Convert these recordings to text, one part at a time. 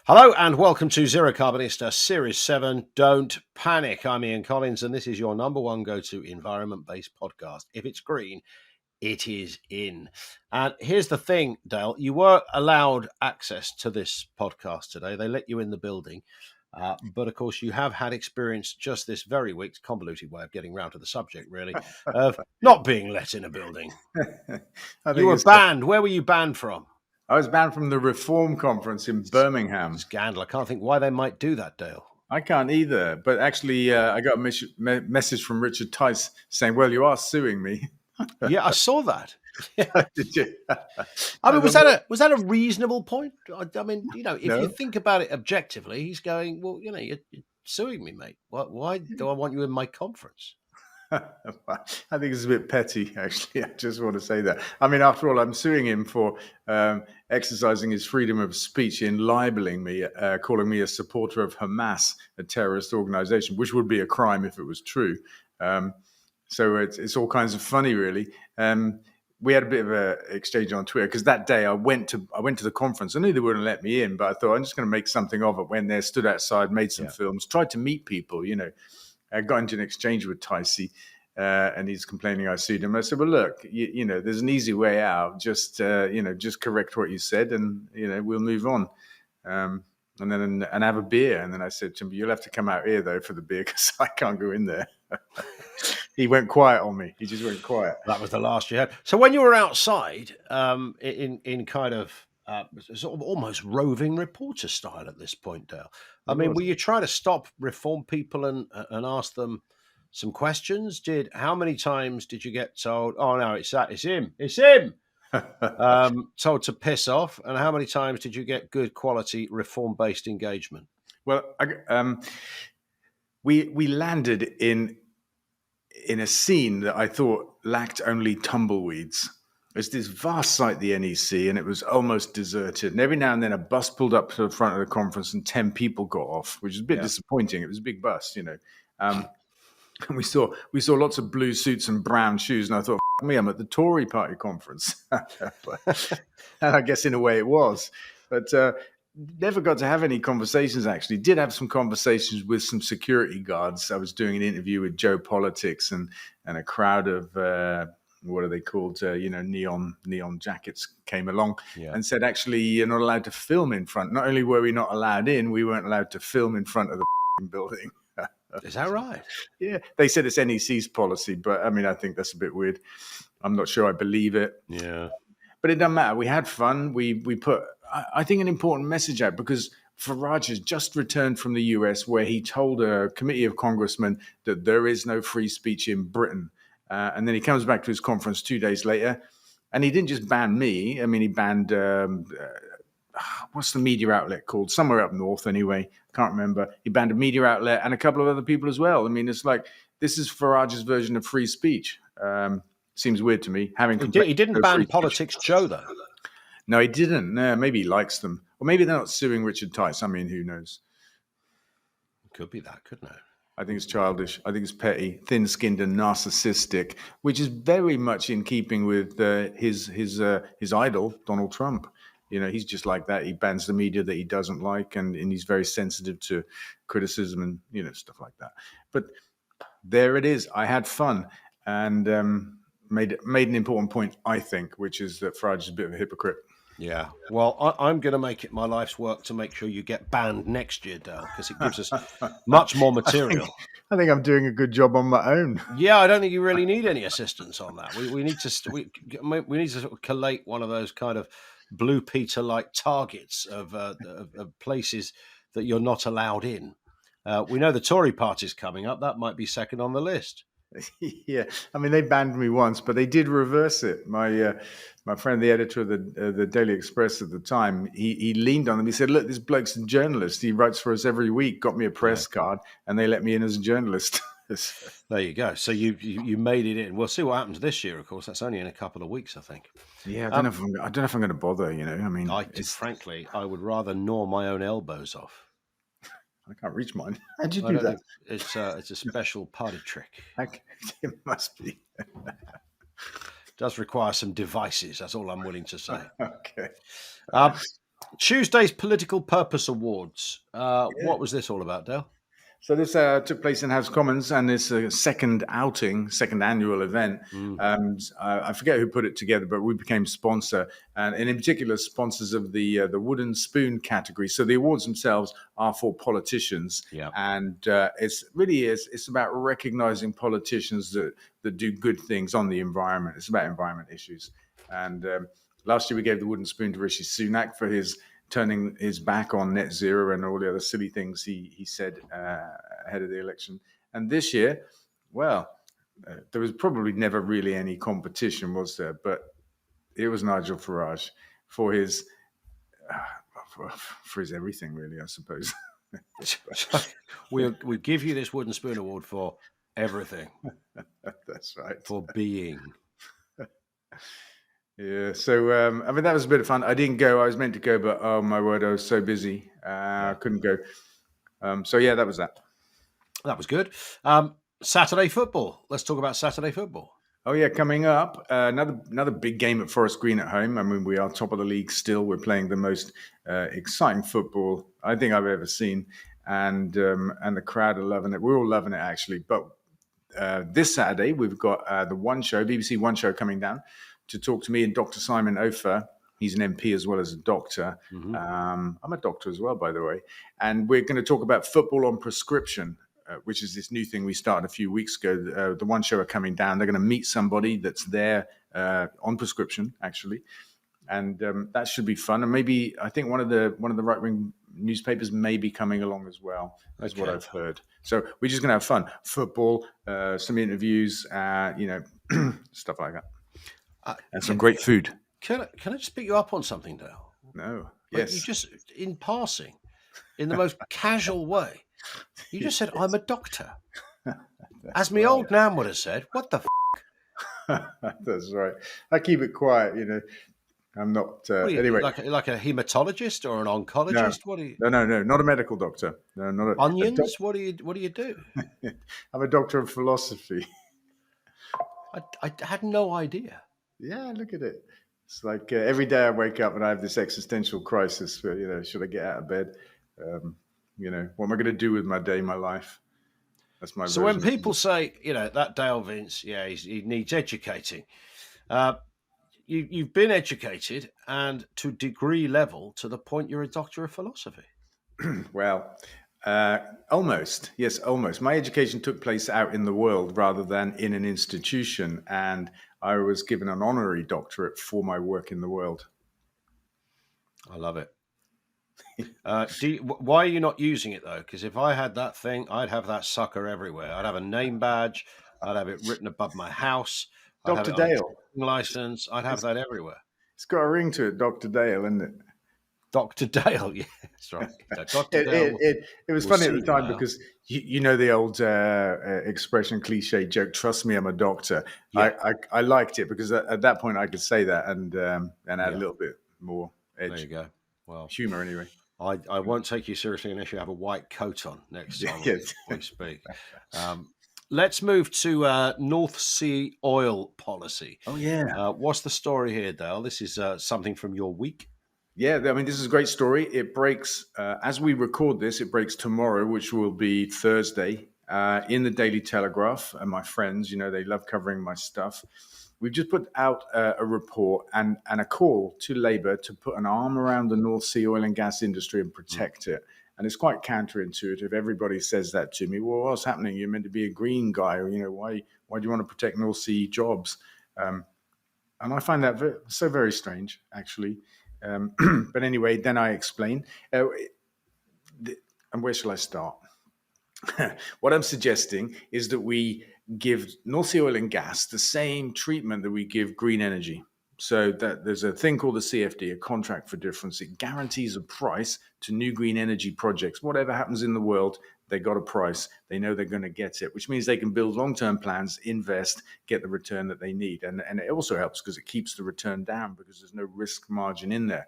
Hello and welcome to Zerocarbonista Series 7. Don't panic. I'm Ian Collins and this is your number one go-to environment-based podcast. If it's green, it is in. And here's the thing, Dale. You were allowed access to this podcast today. They let you in the building. But of course, you have had experience just this very week, convoluted way of getting round to the subject, really, of not being let in a building. You were banned. Where were you banned from? I was banned from the Reform Conference in Birmingham. Scandal. I can't think why they might do that, Dale. I can't either. But actually, I got a message from Richard Tice saying, well, you are suing me. Yeah, I saw that. Did you? I mean, was that a reasonable point? I mean, if you think about it objectively, he's going, well, you're suing me, mate. Why do I want you in my conference? I think it's a bit petty, actually. I just want to say that. I mean, after all, I'm suing him for exercising his freedom of speech in libeling me, calling me a supporter of Hamas, a terrorist organization, which would be a crime if it was true. So it's all kinds of funny, really. We had a bit of an exchange on Twitter because that day I went to the conference. I knew they wouldn't let me in, but I thought I'm just going to make something of it. Went there, stood outside, made some films, tried to meet people, I got into an exchange with Ticey, and he's complaining I sued him. I said, well, look, there's an easy way out. Just correct what you said and, we'll move on. And have a beer. And then I said to him, you'll have to come out here, though, for the beer because I can't go in there. He went quiet on me. He just went quiet. That was the last you had. So when you were outside in kind of sort of almost roving reporter style at this point, Dale, I mean, were you trying to stop Reform people and ask them some questions? How many times did you get told, oh, no, it's him, told to piss off? And how many times did you get good quality Reform-based engagement? Well, we landed in a scene that I thought lacked only tumbleweeds. It's this vast site, the NEC, and it was almost deserted. And every now and then a bus pulled up to the front of the conference and 10 people got off, which is a bit disappointing. It was a big bus, And we saw lots of blue suits and brown shoes. And I thought, me, I'm at the Tory party conference. And I guess in a way it was. But never got to have any conversations, actually. Did have some conversations with some security guards. I was doing an interview with Joe Politics and a crowd of... what are they called? Neon jackets came along and said, actually, you're not allowed to film in front. Not only were we not allowed in, we weren't allowed to film in front of the building. Is that right? Yeah. They said it's NEC's policy, but I mean, I think that's a bit weird. I'm not sure I believe it. Yeah. But it doesn't matter. We had fun. We put, I think, an important message out because Farage has just returned from the US where he told a committee of congressmen that there is no free speech in Britain. And then he comes back to his conference 2 days later, and he didn't just ban me. I mean, he banned, what's the media outlet called? Somewhere up north anyway. Can't remember. He banned a media outlet and a couple of other people as well. I mean, it's like, this is Farage's version of free speech. Seems weird to me. He didn't ban Politics Joe, though. No, he didn't. No, maybe he likes them. Or maybe they're not suing Richard Tice. I mean, who knows? Could be that, couldn't it? I think it's childish. I think it's petty, thin-skinned, and narcissistic, which is very much in keeping with his idol, Donald Trump. He's just like that. He bans the media that he doesn't like, and he's very sensitive to criticism and stuff like that. But there it is. I had fun and made an important point, I think, which is that Farage is a bit of a hypocrite. Yeah, well, I'm going to make it my life's work to make sure you get banned next year, Dale, because it gives us much more material. I think I'm doing a good job on my own. Yeah, I don't think you really need any assistance on that. We need to sort of collate one of those kind of Blue Peter-like targets of places that you're not allowed in. We know the Tory party's coming up. That might be second on the list. Yeah, I mean, they banned me once, but they did reverse it. My friend, the editor of the Daily Express at the time, he leaned on them. He said, look, this bloke's a journalist. He writes for us every week, got me a press card, and they let me in as a journalist. There you go. So you made it in. We'll see what happens this year, of course. That's only in a couple of weeks, I think. Yeah, I don't know if I'm going to bother, I mean, frankly, I would rather gnaw my own elbows off. I can't reach mine. How'd you do that? It's a special party trick. It must be. Does require some devices. That's all I'm willing to say. Okay. Tuesday's Political Purpose Awards. What was this all about, Dale? So this took place in House of Commons, and it's a second annual event. And I forget who put it together, but we became sponsor, and in particular, sponsors of the wooden spoon category. So the awards themselves are for politicians, and it's about recognizing politicians that do good things on the environment. It's about environment issues. And last year we gave the wooden spoon to Rishi Sunak for his turning his back on net zero and all the other silly things he said ahead of the election. And this year, there was probably never really any competition, was there? But it was Nigel Farage for his everything, really, I suppose. we give you this wooden spoon award for everything. That's right. For being. Yeah, so I mean that was a bit of fun. I didn't go. I was meant to go, but oh my word, I was so busy. I couldn't go. So yeah, that was that. That was good. Saturday football. Let's talk about Saturday football. Oh yeah, coming up another big game at Forest Green at home. I mean, we are top of the league still. We're playing the most exciting football I think I've ever seen, and the crowd are loving it. We're all loving it actually. But this Saturday we've got the BBC One Show coming down to talk to me and Dr. Simon Ofer. He's an MP as well as a doctor. Mm-hmm. I'm a doctor as well, by the way. And we're going to talk about football on prescription, which is this new thing we started a few weeks ago. The One Show are coming down. They're going to meet somebody that's there on prescription, actually. And that should be fun. And maybe I think one of the right-wing newspapers may be coming along as well, is what I've heard. So we're just going to have fun. Football, some interviews, stuff like that. And some great food. Can I just pick you up on something, Dale? No. Yes. You just, in passing, in the most casual way, you just said, I'm a doctor. As my old nan would have said, what the f***? That's right. I keep it quiet, I'm not... anyway. Like a hematologist or an oncologist? No. What are you? No, not a medical doctor. No, not Onions? What do you do? I'm a doctor of philosophy. I had no idea. Yeah, look at it. It's like every day I wake up and I have this existential crisis. Should I get out of bed? What am I going to do with my day, my life? That's my. So when people say, that Dale Vince, he needs educating. You've been educated, and to degree level, to the point you're a doctor of philosophy. Well, almost. Yes, almost. My education took place out in the world rather than in an institution, and I was given an honorary doctorate for my work in the world. I love it. Why are you not using it, though? Because if I had that thing, I'd have that sucker everywhere. I'd have a name badge. I'd have it written above my house. Dr. Dale. License. I'd have that everywhere. It's got a ring to it, Dr. Dale, isn't it? Dr. Dale, yeah, that's right. Dr. Dale. It was funny at the time because the old expression, cliche joke. Trust me, I'm a doctor. Yeah. I liked it because at that point I could say that and add a little bit more edge. There you go. Well, humor anyway. I won't take you seriously unless you have a white coat on next time we speak. Let's move to North Sea oil policy. Oh yeah. What's the story here, Dale? This is something from your week. Yeah, I mean, this is a great story. It breaks, as we record this, it breaks tomorrow, which will be Thursday, in the Daily Telegraph. And my friends, they love covering my stuff. We've just put out a report and a call to Labour to put an arm around the North Sea oil and gas industry and protect it. And it's quite counterintuitive. Everybody says that to me. Well, what's happening? You're meant to be a green guy. Or, why do you want to protect North Sea jobs? And I find that so very strange, actually. But anyway, then I explain. And where shall I start? What I'm suggesting is that we give North Sea oil and gas the same treatment that we give green energy. So that there's a thing called the CFD, a contract for difference. It guarantees a price to new green energy projects. Whatever happens in the world, they got a price. They know they're going to get it, which means they can build long-term plans, invest, get the return that they need. And it also helps because it keeps the return down because there's no risk margin in there.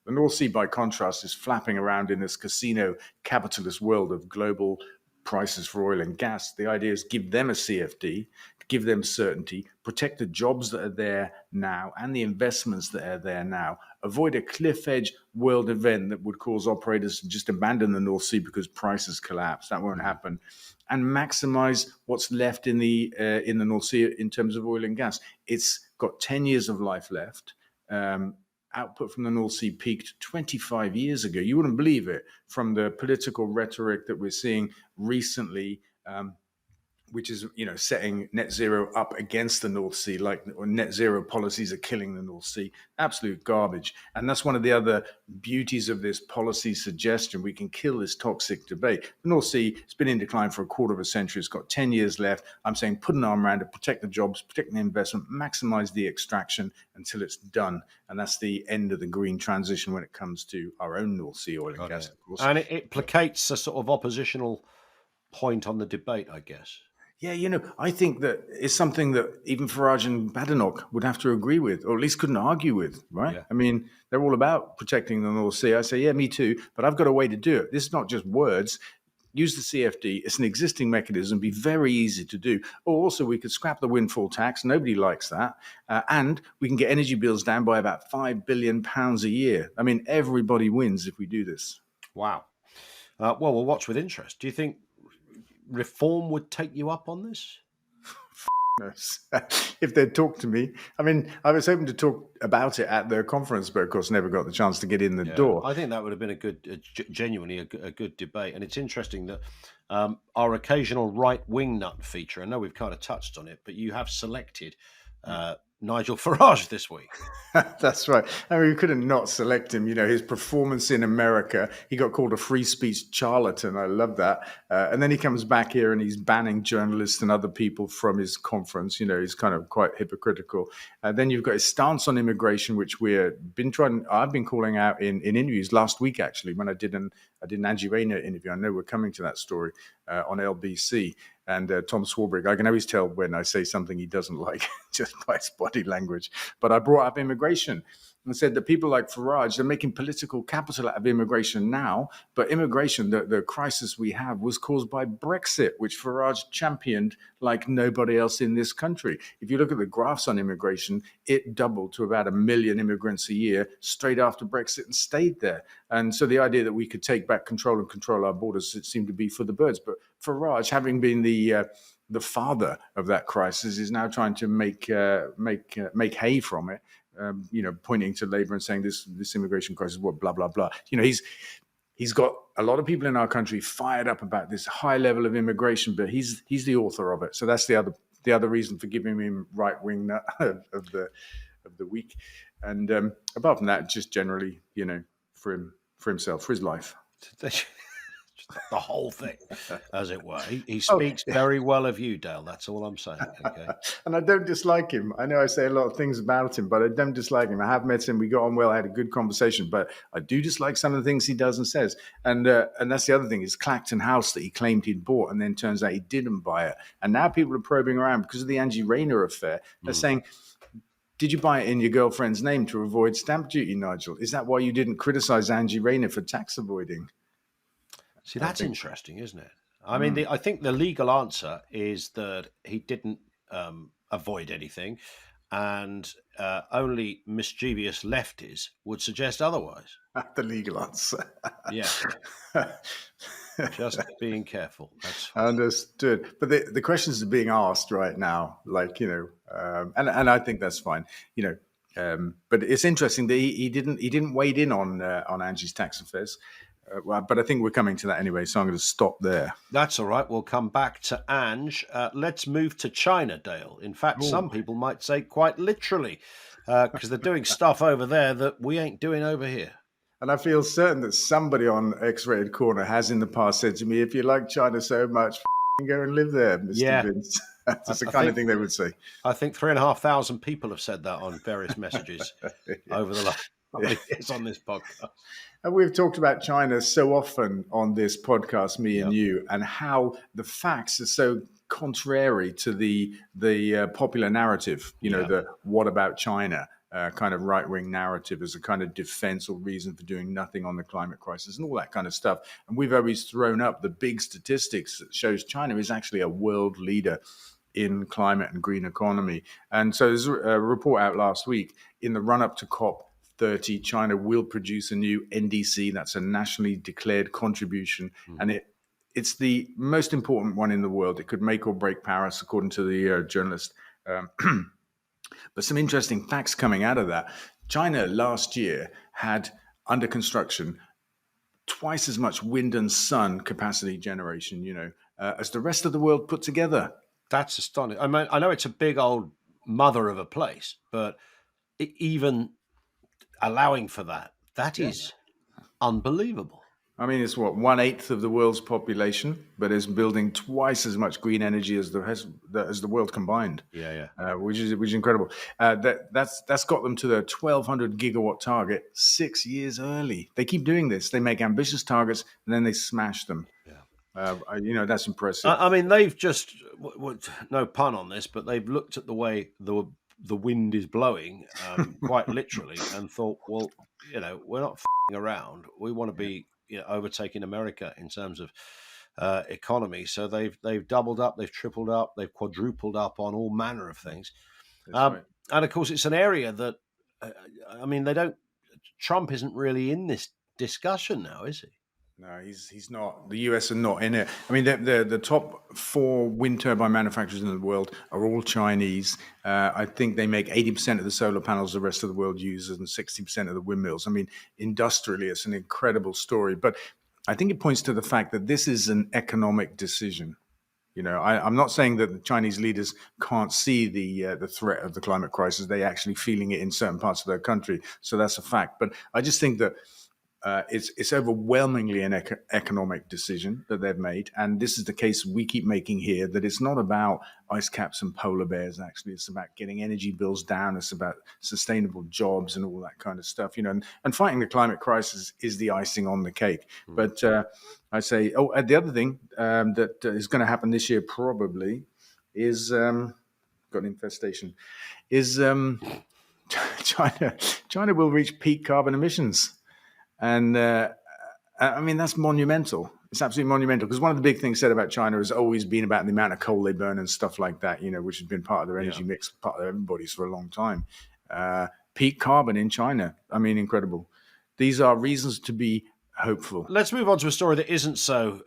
The North Sea, by contrast, is flapping around in this casino capitalist world of global prices for oil and gas. The idea is give them a CFD, give them certainty, protect the jobs that are there now and the investments that are there now, avoid a cliff edge world event that would cause operators to just abandon the North Sea because prices collapse. That won't happen. And maximize what's left in the North Sea in terms of oil and gas. It's got 10 years of life left. Output from the North Sea peaked 25 years ago. You wouldn't believe it, from the political rhetoric that we're seeing recently, which is, setting net zero up against the North Sea, like net zero policies are killing the North Sea. Absolute garbage. And that's one of the other beauties of this policy suggestion. We can kill this toxic debate. The North Sea has been in decline for a quarter of a century. It's got 10 years left. I'm saying put an arm around it, protect the jobs, protect the investment, maximize the extraction until it's done. And that's the end of the green transition when it comes to our own North Sea oil and gas, of course. And it placates a sort of oppositional point on the debate, I guess. Yeah, I think that it's something that even Farage and Badenoch would have to agree with, or at least couldn't argue with, right? Yeah. I mean, they're all about protecting the North Sea. I say, yeah, me too, but I've got a way to do it. This is not just words. Use the CFD. It's an existing mechanism, be very easy to do. Or also, we could scrap the windfall tax. Nobody likes that. And we can get energy bills down by about £5 billion a year. I mean, everybody wins if we do this. Wow. Well, we'll watch with interest. Do you think Reform would take you up on this? If they'd talk to me. I mean, I was hoping to talk about it at the conference, but of course never got the chance to get in the door. I think that would have been genuinely a good debate. And it's interesting that our occasional right-wing nut feature, I know we've kind of touched on it, but you have selected Nigel Farage this week. That's right. I mean, we couldn't not select him. His performance in America, he got called a free speech charlatan. I love that. And then he comes back here and he's banning journalists and other people from his conference. He's kind of quite hypocritical. Then you've got his stance on immigration, which I've been calling out in interviews last week, actually, when I did an Angie Rayner interview. I know we're coming to that story on LBC. And Tom Swarbrick, I can always tell when I say something he doesn't like just by his body language. But I brought up immigration and said that people like Farage, they're making political capital out of immigration now. But immigration, the crisis we have, was caused by Brexit, which Farage championed like nobody else in this country. If you look at the graphs on immigration, it doubled to about 1 million immigrants a year straight after Brexit and stayed there. And so the idea that we could take back control and control our borders, it seemed to be for the birds. But Farage, having been the father of that crisis, is now trying to make hay from it. Pointing to Labour and saying this immigration crisis, what blah blah blah. He's got a lot of people in our country fired up about this high level of immigration, but he's the author of it. So that's the other reason for giving him right wing of the week. And apart from that, just generally, for himself, for his life. The whole thing, as it were. He speaks very well of you, Dale. That's all I'm saying. Okay. And I don't dislike him. I know I say a lot of things about him, but I don't dislike him. I have met him. We got on well. I had a good conversation, but I do dislike some of the things he does and says. And that's the other thing, is Clacton House that he claimed he'd bought, and then turns out he didn't buy it. And now people are probing around because of the Angie Rayner affair. They're saying, did you buy it in your girlfriend's name to avoid stamp duty, Nigel? Is that why you didn't criticize Angie Rayner for tax avoiding? See, that's interesting, isn't it? I mean, I think the legal answer is that he didn't avoid anything, and only mischievous lefties would suggest otherwise. The legal answer. Yeah. Just being careful. That's understood. But the questions are being asked right now, and I think that's fine, But it's interesting that he didn't wade in on Angie's tax affairs. But I think we're coming to that anyway, so I'm going to stop there. That's all right. We'll come back to Ange. Let's move to China, Dale. In fact, some people might say quite literally, because they're doing stuff over there that we ain't doing over here. And I feel certain that somebody on X-Rated Corner has in the past said to me, if you like China so much, go and live there, Mr. Vince. That's the kind of thing they would say. I think 3,500 people have said that on various messages over the last years on this podcast. And we've talked about China so often on this podcast, me and you, and how the facts are so contrary to the popular narrative, the what about China kind of right-wing narrative as a kind of defense or reason for doing nothing on the climate crisis and all that kind of stuff. And we've always thrown up the big statistics that shows China is actually a world leader in climate and green economy. And so there's a report out last week in the run-up to COP30, China will produce a new NDC. That's a nationally declared contribution, and it's the most important one in the world. It could make or break Paris, according to the journalist. But some interesting facts coming out of that. China last year had under construction twice as much wind and sun capacity generation, as the rest of the world put together. That's astonishing. I mean, I know it's a big old mother of a place, but even allowing for that is unbelievable. I mean, it's what, 1/8 of the world's population, but is building twice as much green energy as the world combined. Yeah. Which is incredible. That's got them to their 1,200 gigawatt target 6 years early. They keep doing this. They make ambitious targets and then they smash them. Yeah. That's impressive. I mean, they've just, no pun on this, but they've looked at the way the wind is blowing, quite literally, and thought, well, we're not f***ing around. We want to be overtaking America in terms of economy. So they've doubled up, they've tripled up, they've quadrupled up on all manner of things. Right. And of course, it's an area that, Trump isn't really in this discussion now, is he? No, he's not. The US are not in it. I mean, the top 4 wind turbine manufacturers in the world are all Chinese. I think they make 80% of the solar panels the rest of the world uses and 60% of the windmills. I mean, industrially, it's an incredible story. But I think it points to the fact that this is an economic decision. I'm not saying that the Chinese leaders can't see the threat of the climate crisis. They're actually feeling it in certain parts of their country. So that's a fact. But I just think that it's overwhelmingly an economic decision that they've made. And this is the case we keep making here, that it's not about ice caps and polar bears, actually. It's about getting energy bills down. It's about sustainable jobs and all that kind of stuff, and fighting the climate crisis is the icing on the cake. But I say, the other thing that is going to happen this year probably is, got an infestation, is China will reach peak carbon emissions. And that's monumental. It's absolutely monumental, because one of the big things said about China has always been about the amount of coal they burn and stuff like that, which has been part of their energy mix, part of everybody's for a long time. Peak carbon in China. I mean, incredible. These are reasons to be hopeful. Let's move on to a story that isn't so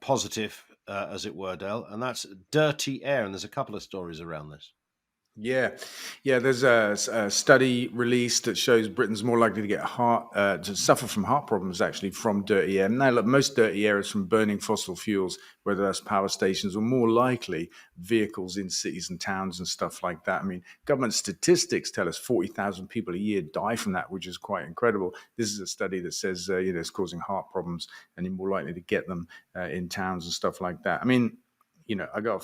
positive, as it were, Del, and that's dirty air. And there's a couple of stories around this. Yeah. There's a study released that shows Britain's more likely to get to suffer from heart problems, actually, from dirty air. Now, look, most dirty air is from burning fossil fuels, whether that's power stations or more likely vehicles in cities and towns and stuff like that. I mean, government statistics tell us 40,000 people a year die from that, which is quite incredible. This is a study that says, it's causing heart problems and you're more likely to get them in towns and stuff like that. I mean, I got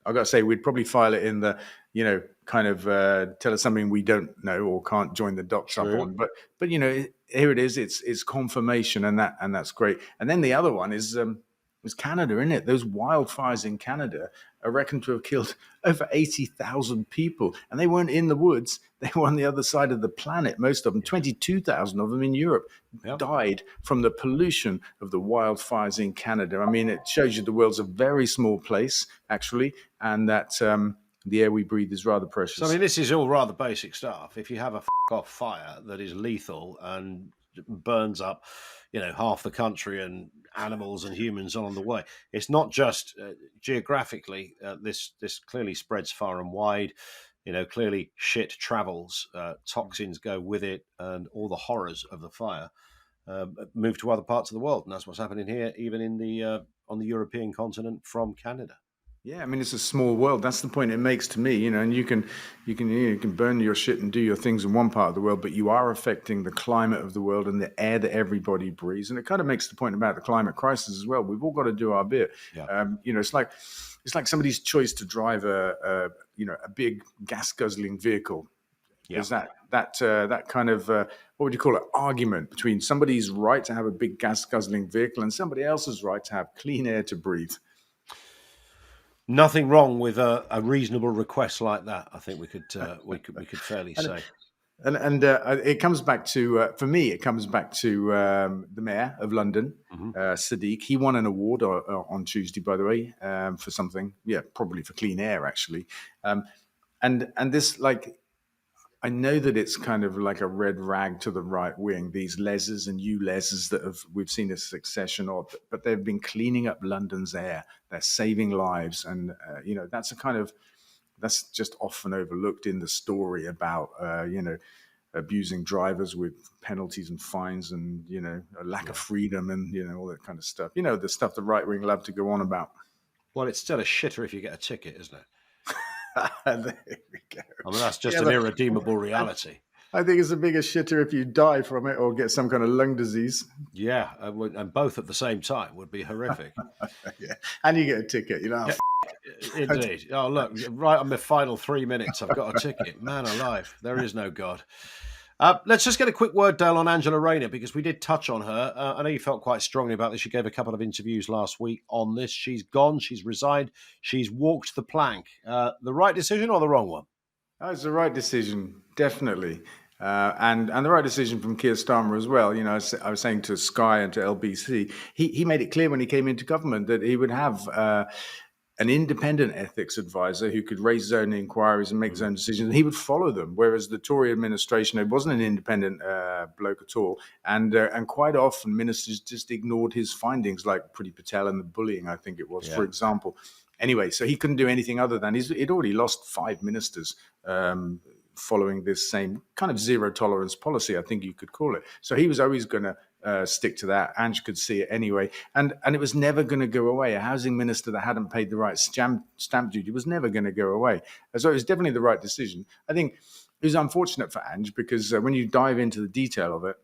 to say, we'd probably file it in the, kind of tell us something we don't know or can't join the dots up on. But here it is. It's confirmation, and that's great. And then the other one is Canada, isn't it? Those wildfires in Canada are reckoned to have killed over 80,000 people, and they weren't in the woods. They were on the other side of the planet. Most of them, 22,000 of them in Europe, died from the pollution of the wildfires in Canada. I mean, it shows you the world's a very small place, actually, and that the air we breathe is rather precious. So, I mean, this is all rather basic stuff. If you have a off fire that is lethal and burns up, half the country and animals and humans on the way, it's not just geographically. This clearly spreads far and wide. Clearly shit travels, toxins go with it, and all the horrors of the fire move to other parts of the world, and that's what's happening here, even in the on the European continent from Canada. Yeah, I mean, it's a small world. That's the point it makes to me, and you can burn your shit and do your things in one part of the world, but you are affecting the climate of the world and the air that everybody breathes. And it kind of makes the point about the climate crisis as well. We've all got to do our bit. Yeah. It's like somebody's choice to drive a big gas guzzling vehicle. Yeah. There's that kind of what would you call it, argument between somebody's right to have a big gas guzzling vehicle and somebody else's right to have clean air to breathe. Nothing wrong with a reasonable request like that. I think we could fairly say. And it comes back to, for me, it comes back to the mayor of London, Sadiq. He won an award on Tuesday, by the way, for something. Yeah, probably for clean air, actually. And this, like, I know that it's kind of like a red rag to the right wing, these lesers and lesers that we've seen a succession of, but they've been cleaning up London's air. They're saving lives. And, that's just often overlooked in the story about, abusing drivers with penalties and fines and, a lack of freedom and, all that kind of stuff. The stuff the right wing love to go on about. Well, it's still a shitter if you get a ticket, isn't it? There we go. I mean, that's just an irredeemable reality. I think it's a bigger shitter if you die from it or get some kind of lung disease. Yeah, and both at the same time would be horrific. Yeah, and you get a ticket. Indeed. Oh, look, right on the final 3 minutes, I've got a ticket. Man alive, there is no God. Let's just get a quick word, Dale, on Angela Rayner, because we did touch on her. I know you felt quite strongly about this. She gave a couple of interviews last week on this. She's gone. She's resigned. She's walked the plank. The right decision or the wrong one? Oh, it's the right decision, definitely. And the right decision from Keir Starmer as well. I was saying to Sky and to LBC, he made it clear when he came into government that he would have an independent ethics advisor who could raise his own inquiries and make his own decisions, and he would follow them. Whereas the Tory administration, it wasn't an independent bloke at all, and quite often ministers just ignored his findings, like Priti Patel and the bullying, I think it was, for example. Anyway, so he couldn't do anything other than he'd already lost 5 ministers following this same kind of zero tolerance policy, I think you could call it. So he was always going to stick to that. Ange could see it anyway. And it was never going to go away. A housing minister that hadn't paid the right stamp duty was never going to go away. So it was definitely the right decision. I think it was unfortunate for Ange because when you dive into the detail of it,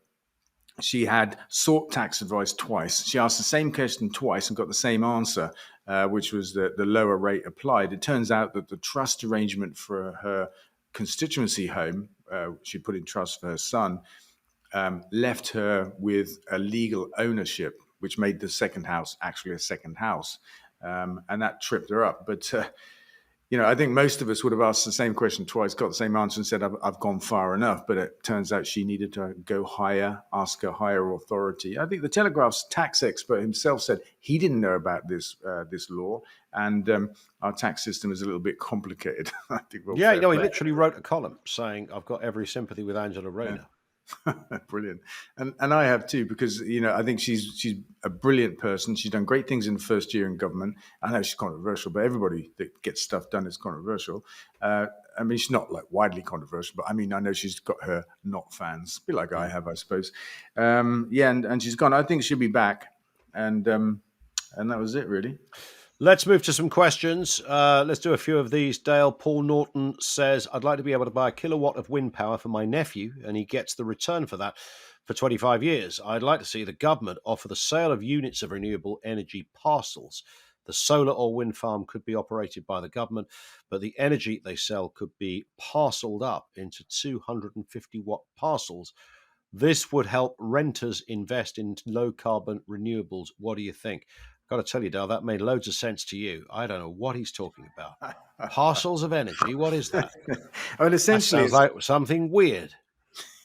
she had sought tax advice twice. She asked the same question twice and got the same answer, which was the lower rate applied. It turns out that the trust arrangement for her constituency home, she put in trust for her son, left her with a legal ownership, which made the second house actually a second house. And that tripped her up. But, I think most of us would have asked the same question twice, got the same answer and said, I've gone far enough. But it turns out she needed to go higher, ask a higher authority. I think the Telegraph's tax expert himself said he didn't know about this law. And our tax system is a little bit complicated. I think he literally wrote a column saying, I've got every sympathy with Angela Rayner. Yeah. Brilliant. And I have too, because, I think she's a brilliant person. She's done great things in the first year in government. I know she's controversial, but everybody that gets stuff done is controversial. I mean, she's not like widely controversial, but I mean, I know she's got her not fans, a bit like I have, I suppose. And she's gone. I think she'll be back. And that was it, really. Let's move to some questions. Let's do a few of these. Dale, Paul Norton says, I'd like to be able to buy a kilowatt of wind power for my nephew, and he gets the return for that for 25 years. I'd like to see the government offer the sale of units of renewable energy parcels. The solar or wind farm could be operated by the government, but the energy they sell could be parceled up into 250-watt parcels. This would help renters invest in low-carbon renewables. What do you think? Got to tell you, Dale, that made loads of sense to you. I don't know what he's talking about. Parcels of energy, what is that? Well, essentially, that sounds like something weird.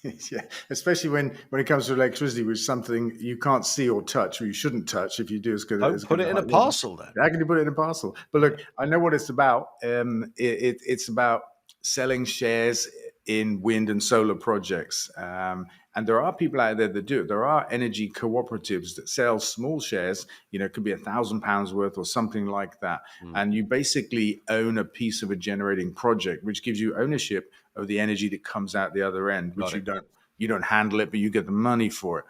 Yeah, especially when it comes to electricity, which is something you can't see or touch, or you shouldn't touch. If you do, it's going to put it in a parcel then. How can you put it in a parcel? But look, I know what it's about. It's about selling shares in wind and solar projects. And there are people out there that do it. There are energy cooperatives that sell small shares, it could be £1,000 worth or something like that. And you basically own a piece of a generating project, which gives you ownership of the energy that comes out the other end, which you don't handle it, but you get the money for it.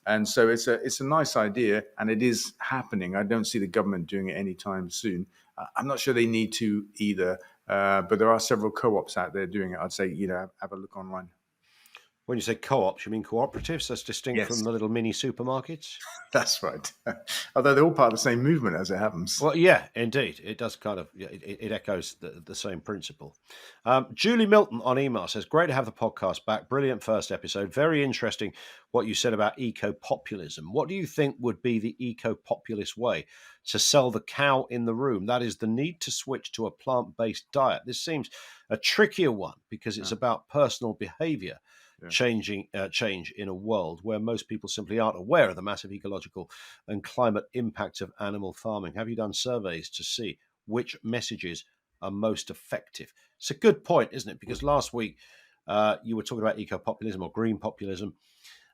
And so it's a nice idea, and it is happening. I don't see the government doing it anytime soon. I'm not sure they need to either, but there are several co-ops out there doing it. I'd say, have a look online. When you say co-ops, you mean cooperatives? That's distinct from Yes, the little mini supermarkets? that's right. Although they're all part of the same movement as it happens. Well, yeah, indeed. It does kind of, yeah, it echoes the same principle. Julie Milton on email says, great to have the podcast back. Brilliant first episode. Very interesting what you said about eco-populism. What do you think would be the eco-populist way to sell the cow in the room? That is the need to switch to a plant-based diet. This seems a trickier one because it's Yeah, about personal behavior. yeah. Change in a world where most people simply aren't aware of the massive ecological and climate impacts of animal farming. Have you done surveys to see which messages are most effective? It's a good point, isn't it? Because last week you were talking about eco-populism or green populism,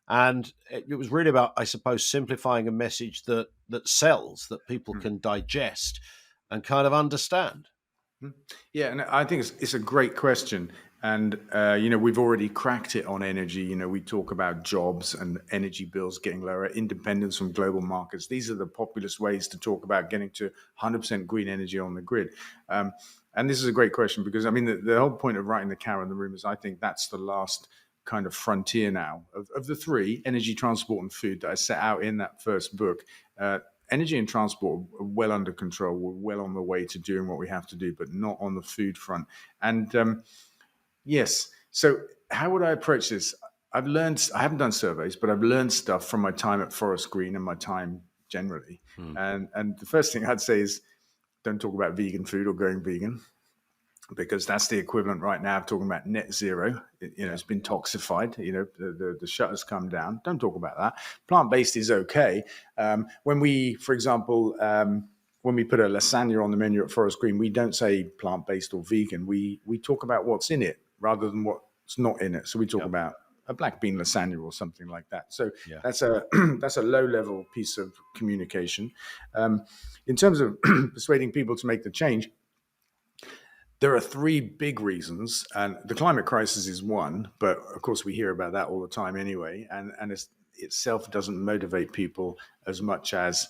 and it was really about, I suppose, simplifying a message that sells, that people Hmm. can digest and kind of understand. Yeah, and I think it's a great question. And, we've already cracked it on energy. We talk about jobs and energy bills getting lower, independence from global markets. These are the populist ways to talk about getting to 100% green energy on the grid. And this is a great question because, I mean, the whole point of writing the cow in the room is I think that's the last kind of frontier now of the three, energy, transport, and food, that I set out in that first book. Energy and transport are well under control. We're well on the way to doing what we have to do, but not on the food front. And yes, so how would I approach this? I haven't done surveys, but I've learned stuff from my time at Forest Green and my time generally. Hmm. And the first thing I'd say is don't talk about vegan food or going vegan, because that's the equivalent right now of talking about net zero. It's been toxified. The shutters come down. Don't talk about that. Plant-based is okay. When we, for example, when we put a lasagna on the menu at Forest Green, we don't say plant-based or vegan. We talk about what's in it rather than what's not in it. So we talk about a black bean lasagna or something like that. So that's a that's a low-level piece of communication. In terms of persuading people to make the change, there are three big reasons, and the climate crisis is one, but of course we hear about that all the time anyway, and itself doesn't motivate people as much as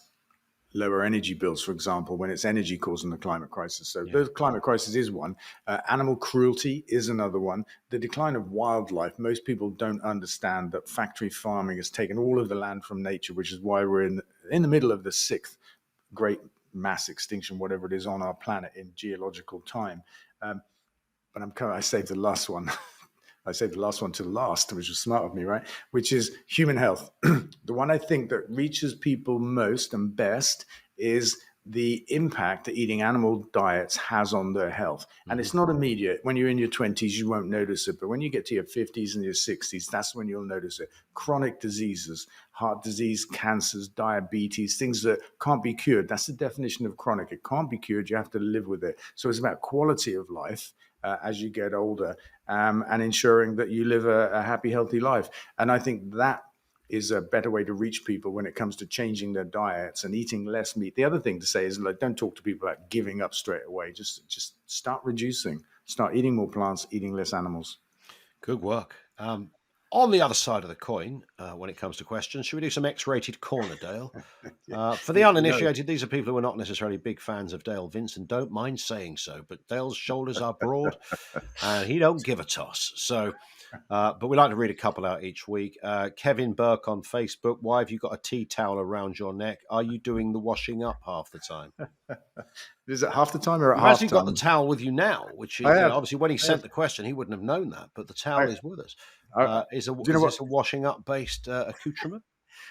lower energy bills, for example, when it's energy causing the climate crisis. So the climate crisis is one. Animal cruelty is another one. The decline of wildlife. Most people don't understand that factory farming has taken all of the land from nature, which is why we're in the middle of the sixth great mass extinction, whatever it is, on our planet in geological time. But I saved the last one. I saved the last one to last, which was smart of me, right? Which is human health. The one I think that reaches people most and best is the impact that eating animal diets has on their health. And it's not immediate. When you're in your 20s, you won't notice it. But when you get to your 50s and your 60s, that's when you'll notice it. Chronic diseases, heart disease, cancers, diabetes, things that can't be cured. That's the definition of chronic. It can't be cured. You have to live with it. So it's about quality of life as you get older, and ensuring that you live a happy, healthy life. And I think that is a better way to reach people when it comes to changing their diets and eating less meat. The other thing to say is, like, don't talk to people about giving up straight away. Just start reducing, start eating more plants, eating less animals. Good work. On the other side of the coin, when it comes to questions, should we do some X-rated corner, Dale? For the uninitiated, these are people who are not necessarily big fans of Dale Vincent. Don't mind saying so, but Dale's shoulders are broad and he don't give a toss. So, but we like to read a couple out each week. Kevin Burke on Facebook. Why have you got a tea towel around your neck? Are you doing the washing up half the time? Is it half the time or at You've half actually time? got the towel with you now, which is, obviously when he sent the question, he wouldn't have known that, but the towel is with us. Is this a washing up based accoutrement?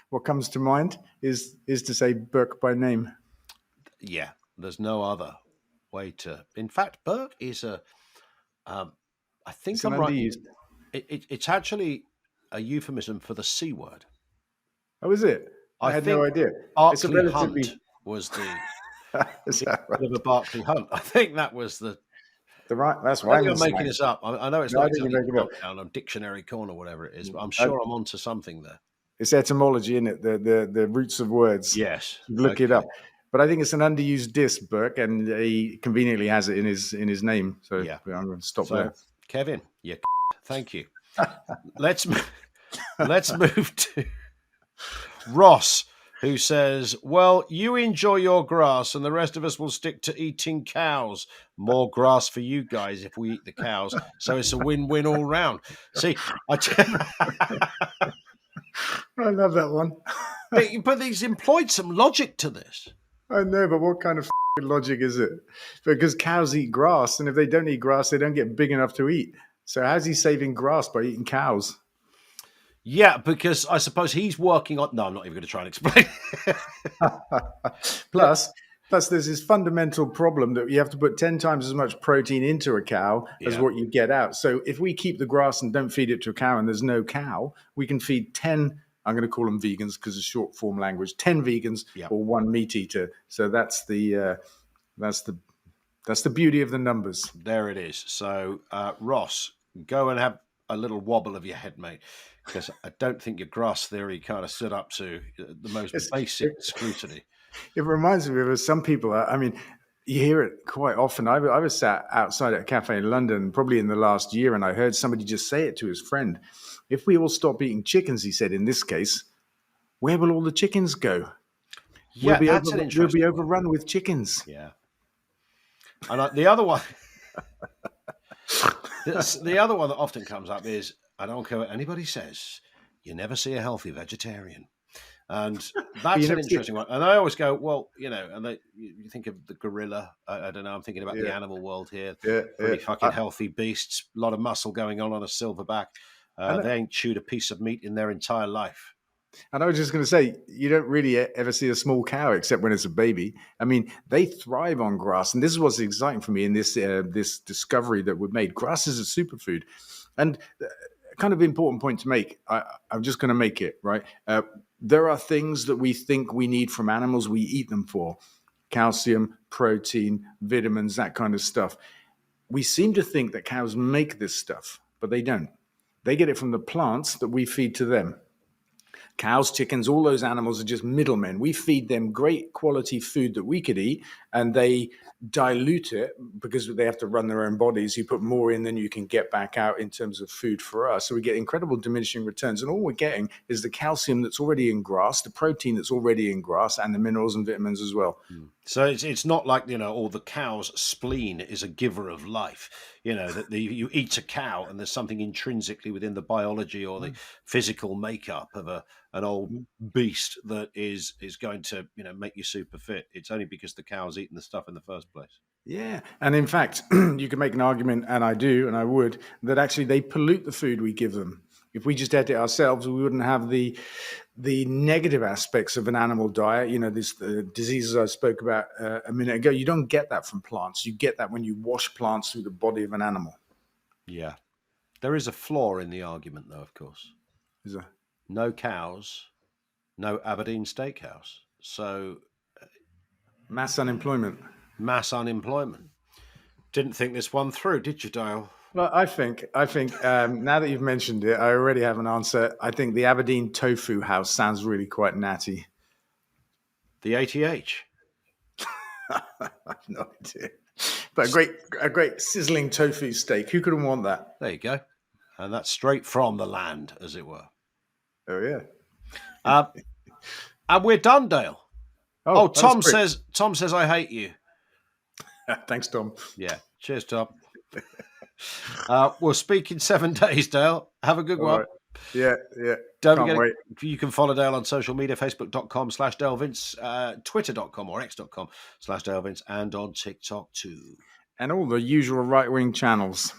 What comes to mind is to say Burke by name. Yeah, there's no other way to. In fact, Burke is I think It's I'm an right. underused. It's actually a euphemism for the C word. Oh, is it? I had no idea. It's a Barclay relatively. Hunt was the Is that right? bit of a Barclay Hunt. I think that was the. That's I why think I'm I'm making this up. I know it's No, not I think exactly you're making it up. down on Dictionary Corner, whatever it is, but I'm sure I'm onto something there. It's etymology, isn't it? The roots of words. Yes. Look it up. But I think it's an underused disc, Burke, and he conveniently has it in his name. So yeah, I'm going to stop there. Kevin, thank you. Let's move to Ross. who says, well, you enjoy your grass and the rest of us will stick to eating cows. More grass for you guys if we eat the cows. So it's a win-win all round. See, I love that one. but he's employed some logic to this. I know, but what kind of logic is it? Because cows eat grass, and if they don't eat grass, they don't get big enough to eat. So how's he saving grass by eating cows? Yeah, because I suppose he's working on... No, I'm not even going to try and explain. Plus, there's this fundamental problem that you have to put 10 times as much protein into a cow as what you get out. So if we keep the grass and don't feed it to a cow and there's no cow, we can feed 10, I'm going to call them vegans because it's short form language, 10 vegans or one meat eater. So that's the beauty of the numbers. There it is. So, Ross, go and have a little wobble of your head, mate, because I don't think your grass theory kind of stood up to the most basic scrutiny. It reminds me of some people. I mean, you hear it quite often. I was sat outside at a cafe in London, probably in the last year, and I heard somebody just say it to his friend. If we all stop eating chickens, he said, in this case, where will all the chickens go? Yeah, that's an interesting We'll be overrun with chickens. Yeah. And the other one... The other one that often comes up is, I don't care what anybody says, you never see a healthy vegetarian. And that's an interesting one. And I always go, well, and you think of the gorilla. I don't know. I'm thinking about the animal world here. Pretty fucking healthy beasts. A lot of muscle going on a silverback. They ain't chewed a piece of meat in their entire life. And I was just going to say, you don't really ever see a small cow except when it's a baby. I mean, they thrive on grass. And this is what's exciting for me in this discovery that we've made. Grass is a superfood. And a kind of important point to make, I'm just going to make it, right? There are things that we think we need from animals. We eat them for calcium, protein, vitamins, that kind of stuff. We seem to think that cows make this stuff, but they don't. They get it from the plants that we feed to them. Cows, chickens, all those animals are just middlemen. We feed them great quality food that we could eat, and they dilute it because they have to run their own bodies. You put more in than you can get back out in terms of food for us. So we get incredible diminishing returns. And all we're getting is the calcium that's already in grass, the protein that's already in grass, and the minerals and vitamins as well. So it's not like, or the cow's spleen is a giver of life. That you eat a cow and there's something intrinsically within the biology or the physical makeup of an old beast that is going to, make you super fit. It's only because the cow's eating the stuff in the first place. Yeah. And in fact, you can make an argument, and I do, and I would, that actually they pollute the food we give them. If we just ate it ourselves, we wouldn't have the negative aspects of an animal diet. These diseases I spoke about a minute ago. You don't get that from plants. You get that when you wash plants through the body of an animal. Yeah. There is a flaw in the argument, though, of course. Is there? No cows, no Aberdeen Steakhouse. So... Mass unemployment. Didn't think this one through, did you, Dale? Well, I think now that you've mentioned it, I already have an answer. I think the Aberdeen Tofu House sounds really quite natty. The ATH? I have no idea. But a great sizzling tofu steak. Who couldn't want that? There you go. And that's straight from the land, as it were. Oh, yeah. And we're done, Dale. Oh, Tom says, I hate you. Thanks, Tom. Yeah. Cheers, Tom. We'll speak in 7 days, Dale. Have a good one. Right. Yeah. Don't forget, you can follow Dale on social media, facebook.com/DaleVince, twitter.com or x.com/DaleVince, and on TikTok too. And all the usual right-wing channels.